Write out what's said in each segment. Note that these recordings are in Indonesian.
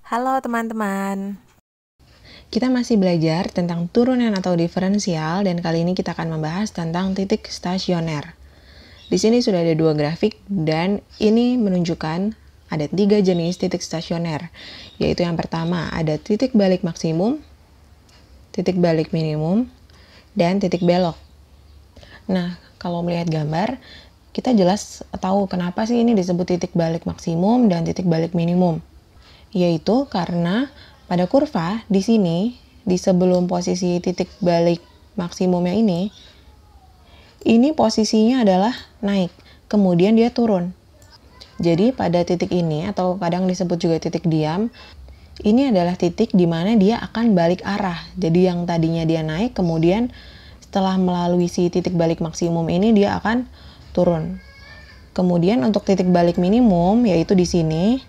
Halo teman-teman. Kita masih belajar tentang turunan atau diferensial dan kali ini kita akan membahas tentang titik stasioner. Di sini sudah ada dua grafik dan ini menunjukkan ada 3 jenis titik stasioner, yaitu yang pertama ada titik balik maksimum, titik balik minimum, dan titik belok. Nah, kalau melihat gambar, kita jelas tahu kenapa sih ini disebut titik balik maksimum dan titik balik minimum. Yaitu karena pada kurva di sini, di sebelum posisi titik balik maksimumnya ini posisinya adalah naik, kemudian dia turun. Jadi pada titik ini, atau kadang disebut juga titik diam, ini adalah titik di mana dia akan balik arah. Jadi yang tadinya dia naik, kemudian setelah melalui si titik balik maksimum ini dia akan turun. Kemudian untuk titik balik minimum, yaitu di sini,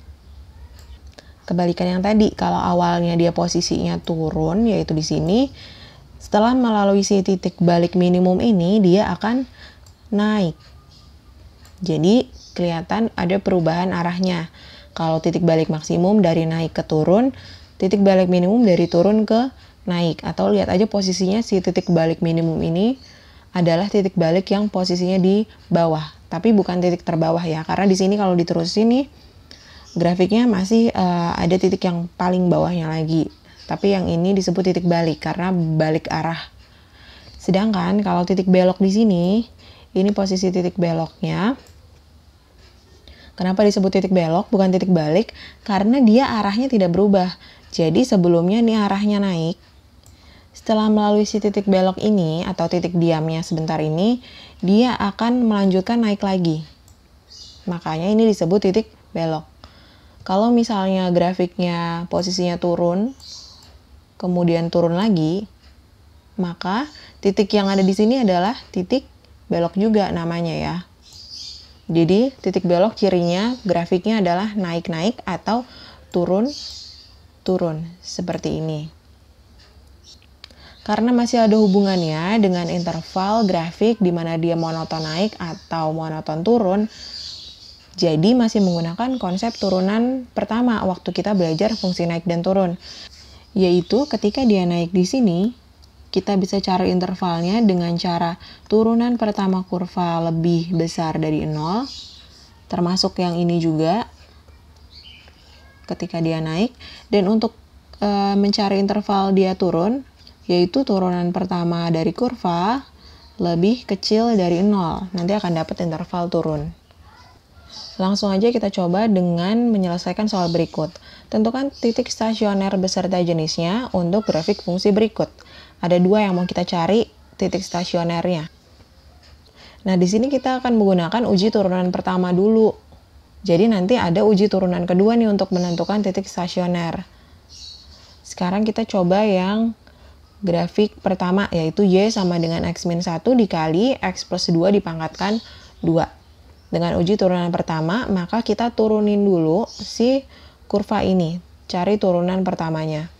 kebalikan yang tadi, kalau awalnya dia posisinya turun, yaitu di sini, setelah melalui si titik balik minimum ini, dia akan naik. Jadi, kelihatan ada perubahan arahnya. Kalau titik balik maksimum dari naik ke turun, titik balik minimum dari turun ke naik. Atau lihat aja posisinya si titik balik minimum ini adalah titik balik yang posisinya di bawah. Tapi bukan titik terbawah ya, karena di sini kalau diterusin nih, grafiknya masih ada titik yang paling bawahnya lagi. Tapi yang ini disebut titik balik karena balik arah. Sedangkan kalau titik belok di sini, ini posisi titik beloknya. Kenapa disebut titik belok bukan titik balik? Karena dia arahnya tidak berubah. Jadi sebelumnya nih arahnya naik. Setelah melalui si titik belok ini atau titik diamnya sebentar ini, dia akan melanjutkan naik lagi. Makanya ini disebut titik belok. Kalau misalnya grafiknya posisinya turun, kemudian turun lagi, maka titik yang ada di sini adalah titik belok juga namanya ya. Jadi titik belok cirinya grafiknya adalah naik-naik atau turun-turun seperti ini. Karena masih ada hubungannya dengan interval grafik di mana dia monoton naik atau monoton turun, jadi masih menggunakan konsep turunan pertama waktu kita belajar fungsi naik dan turun. Yaitu ketika dia naik di sini, kita bisa cari intervalnya dengan cara turunan pertama kurva lebih besar dari 0. Termasuk yang ini juga ketika dia naik. Dan untuk mencari interval dia turun, yaitu turunan pertama dari kurva lebih kecil dari 0. Nanti akan dapat interval turun. Langsung aja kita coba dengan menyelesaikan soal berikut. Tentukan titik stasioner beserta jenisnya untuk grafik fungsi berikut. Ada 2 yang mau kita cari titik stasionernya. Nah, di sini kita akan menggunakan uji turunan pertama dulu. Jadi nanti ada uji turunan kedua nih untuk menentukan titik stasioner. Sekarang kita coba yang grafik pertama, yaitu Y sama dengan X-1 dikali X plus 2 dipangkatkan 2. Dengan uji turunan pertama, maka kita turunin dulu si kurva ini. Cari turunan pertamanya.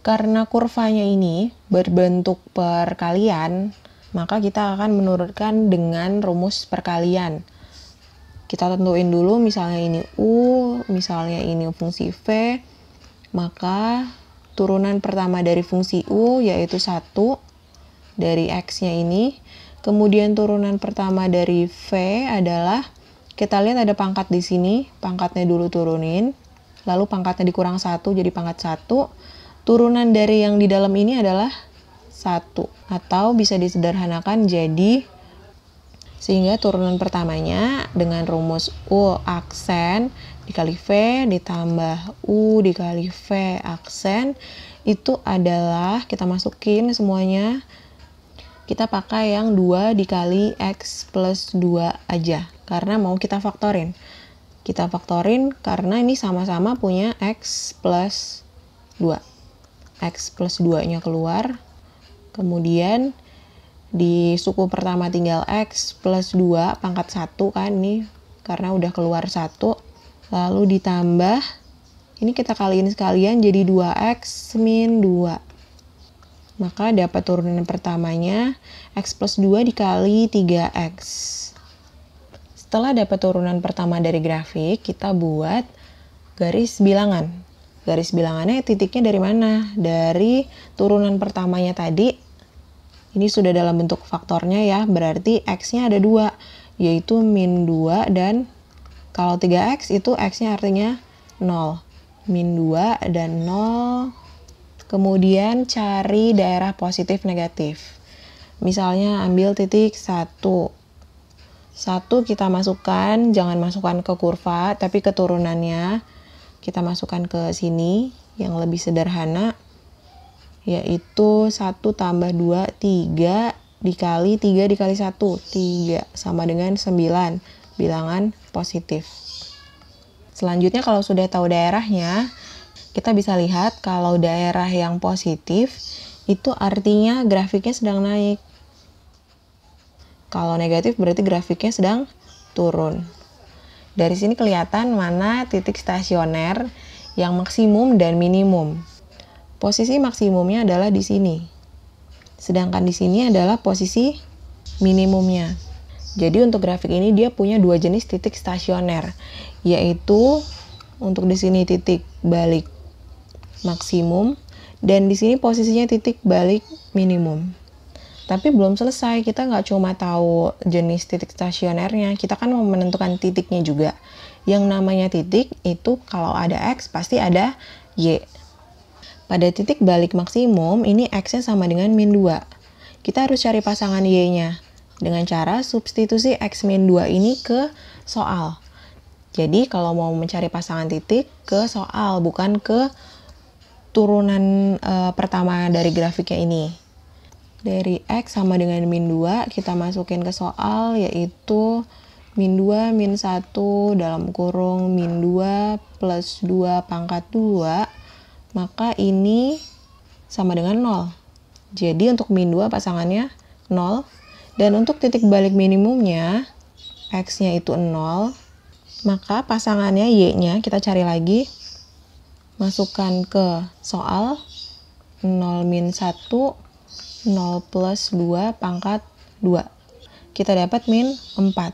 Karena kurvanya ini berbentuk perkalian, maka kita akan menurunkan dengan rumus perkalian. Kita tentuin dulu misalnya ini U, misalnya ini fungsi V, maka turunan pertama dari fungsi U yaitu 1 dari X-nya ini. Kemudian turunan pertama dari V adalah, kita lihat ada pangkat di sini, pangkatnya dulu turunin, lalu pangkatnya dikurang 1 jadi pangkat 1. Turunan dari yang di dalam ini adalah 1, atau bisa disederhanakan jadi, sehingga turunan pertamanya dengan rumus U aksen dikali V ditambah U dikali V aksen, itu adalah, kita masukin semuanya, kita pakai yang 2 dikali X plus 2 aja, karena mau kita faktorin. Kita faktorin karena ini sama-sama punya X plus 2. X plus 2-nya keluar. Kemudian di suku pertama tinggal X plus 2 pangkat 1 kan nih, karena udah keluar 1. Lalu ditambah, ini kita kaliin sekalian jadi 2X min 2. Maka dapat turunan pertamanya X plus 2 dikali 3X. Setelah dapat turunan pertama dari grafik, kita buat garis bilangan. Garis bilangannya titiknya dari mana? Dari turunan pertamanya tadi. Ini sudah dalam bentuk faktornya ya, berarti X-nya ada 2, yaitu min 2 dan kalau 3X itu X-nya artinya 0. Min 2 dan 0. Kemudian cari daerah positif negatif. Misalnya ambil titik 1. 1 kita masukkan, jangan masukkan ke kurva, tapi ke turunannya. Kita masukkan ke sini yang lebih sederhana, yaitu 1 tambah 2, 3 dikali 3 dikali 1, 3 sama dengan 9, bilangan positif. Selanjutnya kalau sudah tahu daerahnya, kita bisa lihat kalau daerah yang positif itu artinya grafiknya sedang naik. Kalau negatif berarti grafiknya sedang turun. Dari sini kelihatan mana titik stasioner yang maksimum dan minimum. Posisi maksimumnya adalah di sini. Sedangkan di sini adalah posisi minimumnya. Jadi untuk grafik ini dia punya 2 jenis titik stasioner, yaitu untuk di sini titik balik maksimum dan di sini posisinya titik balik minimum. Tapi belum selesai, kita nggak cuma tahu jenis titik stasionernya, kita kan mau menentukan titiknya juga. Yang namanya titik itu kalau ada X pasti ada Y. Pada titik balik maksimum, ini X-nya sama dengan min 2. Kita harus cari pasangan Y-nya dengan cara substitusi X min 2 ini ke soal. Jadi kalau mau mencari pasangan titik ke soal, bukan ke turunan pertama dari grafiknya ini. Dari X sama dengan min 2, kita masukin ke soal, yaitu min 2 min 1 dalam kurung min 2 plus 2 pangkat 2, maka ini sama dengan 0. Jadi untuk min 2 pasangannya 0, dan untuk titik balik minimumnya, X-nya itu 0, maka pasangannya Y-nya kita cari lagi, masukkan ke soal, 0 min 1, 0 plus 2 pangkat 2. Kita dapat min 4.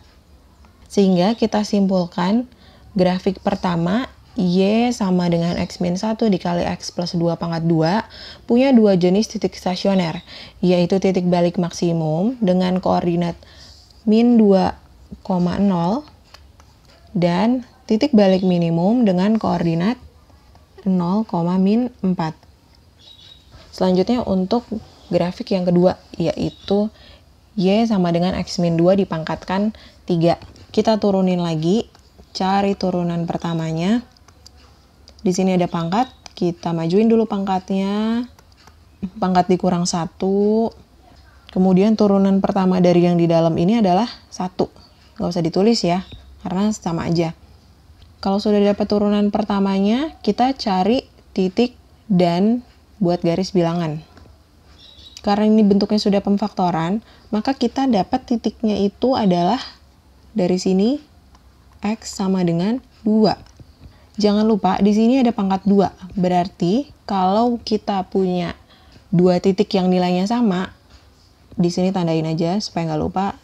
Sehingga kita simpulkan grafik pertama Y sama dengan X min 1 dikali X plus 2 pangkat 2 punya 2 jenis titik stasioner, yaitu titik balik maksimum dengan koordinat min 2,0 dan titik balik minimum dengan koordinat 0, min 4. Selanjutnya untuk grafik yang kedua, yaitu Y sama dengan X min 2 dipangkatkan 3. Kita turunin lagi, cari turunan pertamanya. Di sini ada pangkat, kita majuin dulu pangkatnya. Pangkat dikurang 1. Kemudian turunan pertama dari yang di dalam ini adalah 1. Nggak usah ditulis ya, karena sama aja. Kalau sudah dapat turunan pertamanya, kita cari titik dan buat garis bilangan. Karena ini bentuknya sudah pemfaktoran, maka kita dapat titiknya itu adalah dari sini X sama dengan 2. Jangan lupa di sini ada pangkat 2. Berarti kalau kita punya 2 titik yang nilainya sama, di sini tandain aja supaya nggak lupa.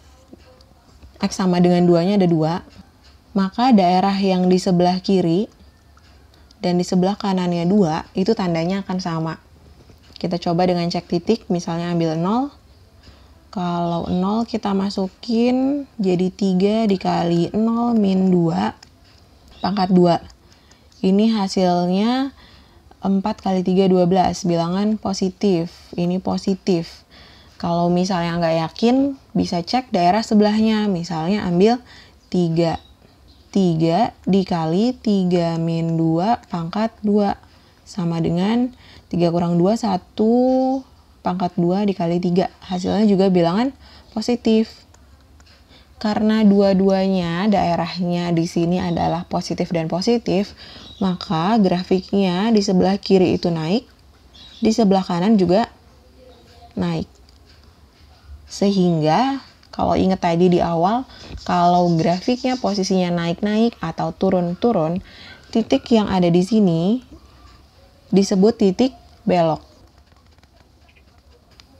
X sama dengan 2-nya ada 2. Maka daerah yang di sebelah kiri dan di sebelah kanannya 2 itu tandanya akan sama. Kita coba dengan cek titik, misalnya ambil 0. Kalau 0 kita masukin jadi 3 dikali 0 min 2 pangkat 2. Ini hasilnya 4 kali 3, 12. Bilangan positif. Ini positif. Kalau misalnya nggak yakin, bisa cek daerah sebelahnya. Misalnya ambil 3. 3 dikali 3 min 2 pangkat 2. Sama dengan 3 kurang 2, 1 pangkat 2 dikali 3. Hasilnya juga bilangan positif. Karena dua-duanya daerahnya di sini adalah positif dan positif, maka grafiknya di sebelah kiri itu naik, di sebelah kanan juga naik. Sehingga kalau ingat tadi di awal, kalau grafiknya posisinya naik-naik atau turun-turun, titik yang ada di sini disebut titik belok.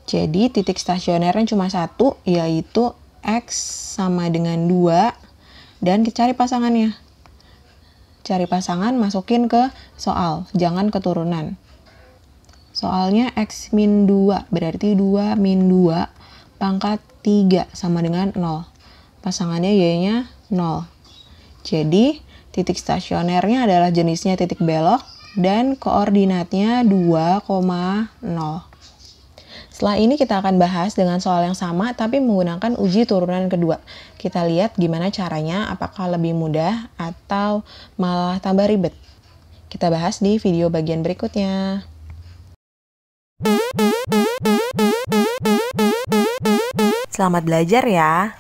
Jadi titik stasionernya cuma 1, yaitu X sama dengan 2, dan kita cari pasangannya. cari pasangan masukin ke soal, jangan keturunan. Soalnya X min 2, berarti 2 min 2 pangkat 3 sama dengan 0. Pasangannya Y-nya 0. Jadi, titik stasionernya adalah jenisnya titik belok dan koordinatnya 2,0. Setelah ini kita akan bahas dengan soal yang sama tapi menggunakan uji turunan kedua. Kita lihat gimana caranya, apakah lebih mudah atau malah tambah ribet. Kita bahas di video bagian berikutnya. Selamat belajar ya!